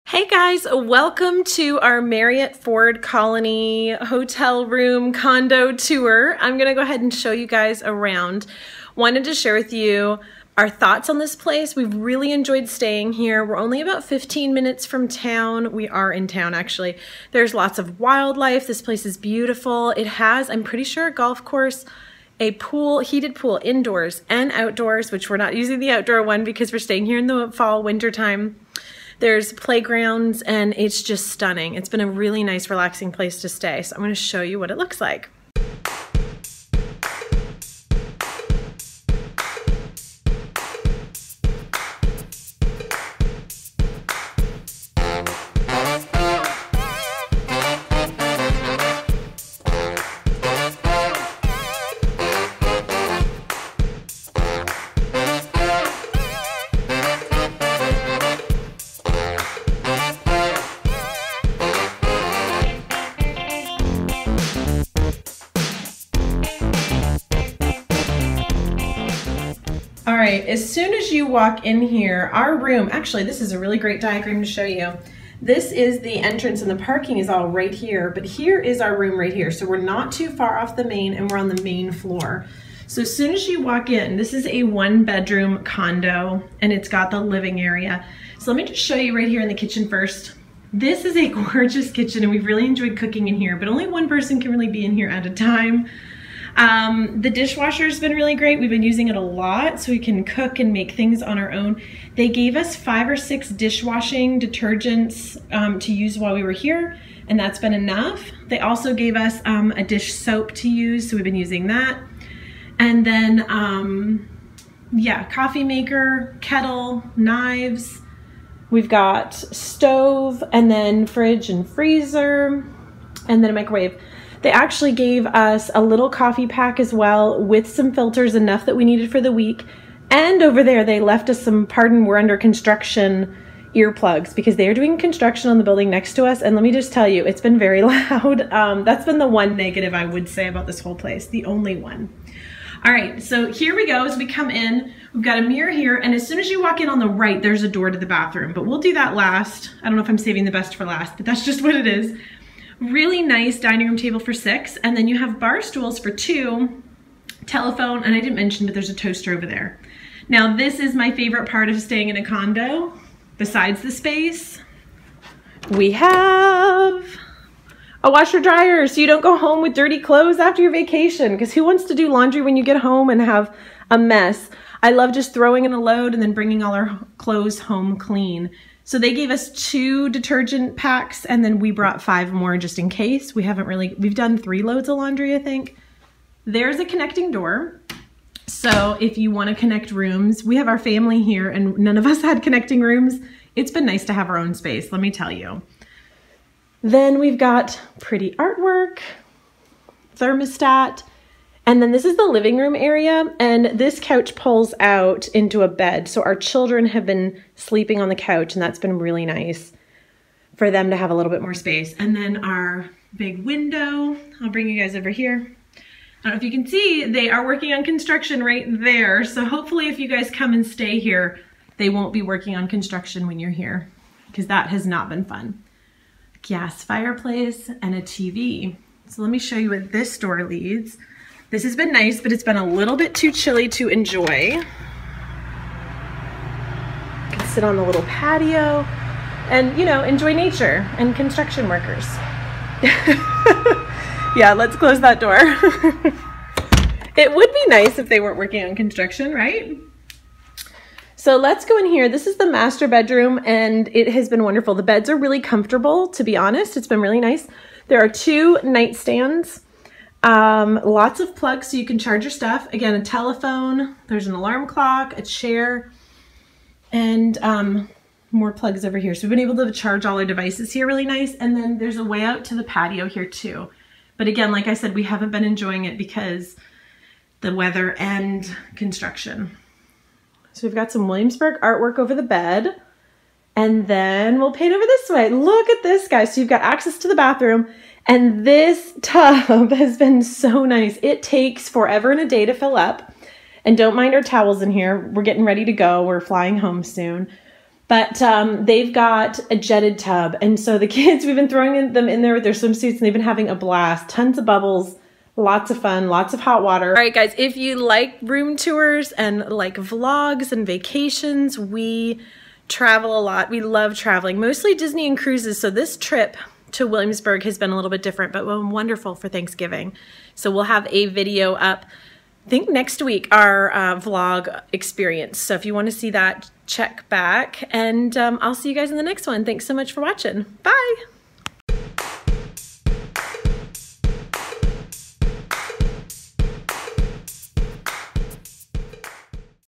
Hey guys, welcome to our Marriott Ford Colony hotel room condo tour. I'm gonna go ahead and show you guys around. Wanted to share with you our thoughts on this place. We've really enjoyed staying here. We're only about 15 minutes from town. We are in town actually. There's lots of wildlife. This place is beautiful. It has, I'm pretty sure, a golf course, a pool, heated pool indoors and outdoors, which we're not using the outdoor one because we're staying here in the fall, winter time. There's playgrounds and it's just stunning. It's been a really nice, relaxing place to stay. So I'm going to show you what it looks like. All right, as soon as you walk in here, our room, actually this is a really great diagram to show you. This is the entrance and the parking is all right here, but here is our room right here. So we're not too far off the main and we're on the main floor. So as soon as you walk in, this is a 1-bedroom condo and it's got the living area. So let me just show you right here in the kitchen first. This is a gorgeous kitchen and we've really enjoyed cooking in here, but only one person can really be in here at a time. The dishwasher's been really great. We've been using it a lot so we can cook and make things on our own. They gave us 5 or 6 dishwashing detergents to use while we were here, and that's been enough. They also gave us a dish soap to use, so we've been using that. And then, yeah, coffee maker, kettle, knives. We've got stove, and then fridge and freezer, and then a microwave. They actually gave us a little coffee pack as well with some filters, enough that we needed for the week. And over there, they left us some, pardon, we're under construction earplugs because they are doing construction on the building next to us. And let me just tell you, it's been very loud. That's been the one negative I would say about this whole place, the only one. All right, so here we go. As we come in, we've got a mirror here. And as soon as you walk in on the right, there's a door to the bathroom, but we'll do that last. I don't know if I'm saving the best for last, but that's just what it is. Really nice dining room table for 6, and then you have bar stools for 2, telephone, and I didn't mention, but there's a toaster over there. Now this is my favorite part of staying in a condo. Besides the space, we have a washer dryer so you don't go home with dirty clothes after your vacation, because who wants to do laundry when you get home and have a mess? I love just throwing in a load and then bringing all our clothes home clean. So they gave us 2 detergent packs and then we brought 5 more just in case. We've done 3 loads of laundry, I think. There's a connecting door. So if you want to connect rooms, we have our family here and none of us had connecting rooms. It's been nice to have our own space, let me tell you. Then we've got pretty artwork, thermostat, and then this is the living room area, and this couch pulls out into a bed. So our children have been sleeping on the couch, and that's been really nice for them to have a little bit more space. And then our big window, I'll bring you guys over here. I don't know if you can see, they are working on construction right there. So hopefully if you guys come and stay here, they won't be working on construction when you're here, because that has not been fun. Gas fireplace and a TV. So let me show you what this door leads. This has been nice, but it's been a little bit too chilly to enjoy. You can sit on the little patio and, you know, enjoy nature and construction workers. Yeah, let's close that door. It would be nice if they weren't working on construction, right? So let's go in here. This is the master bedroom and it has been wonderful. The beds are really comfortable, to be honest. It's been really nice. There are 2 nightstands. Lots of plugs so you can charge your stuff. Again, a telephone, there's an alarm clock, a chair, and more plugs over here. So we've been able to charge all our devices here really nice. And then there's a way out to the patio here too. But again, like I said, we haven't been enjoying it because the weather and construction. So we've got some Williamsburg artwork over the bed. And then we'll paint over this way. Look at this, guys. So you've got access to the bathroom. And this tub has been so nice. It takes forever and a day to fill up. And don't mind our towels in here. We're getting ready to go. We're flying home soon. But they've got a jetted tub. And so the kids, we've been throwing them in there with their swimsuits and they've been having a blast. Tons of bubbles, lots of fun, lots of hot water. All right, guys, if you like room tours and like vlogs and vacations, we travel a lot. We love traveling, mostly Disney and cruises. So this trip to Williamsburg has been a little bit different, but wonderful for Thanksgiving. So we'll have a video up, I think next week, our vlog experience. So if you want to see that, check back, and I'll see you guys in the next one. Thanks so much for watching. Bye.